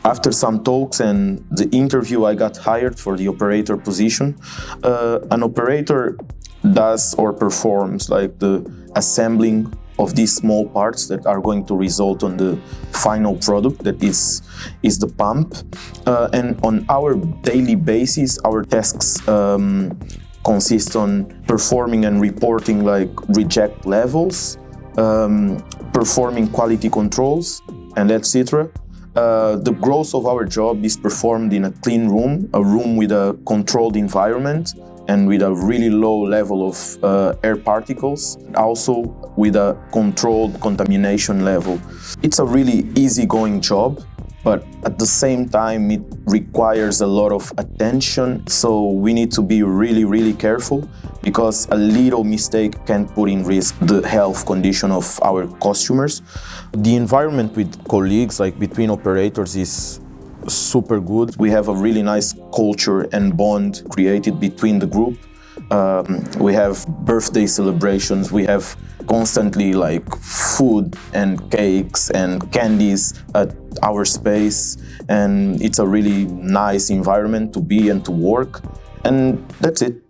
After some talks and the interview, I got hired for the operator position. An operator does or performs like the assembling of these small parts that are going to result on the final product that is the pump. And on our daily basis, our tasks consist on performing and reporting like reject levels, performing quality controls, and etc. The growth of our job is performed in a clean room, a room with a controlled environment and with a really low level of air particles, also with a controlled contamination level. It's a really easygoing job, but at the same time it requires a lot of attention, so we need to be really, really careful because a little mistake can put in risk the health condition of our customers. The environment with colleagues, like between operators, is super good. We have a really nice culture and bond created between the group. We have birthday celebrations, we have constantly like food and cakes and candies at our space, and it's a really nice environment to be and to work, and that's it.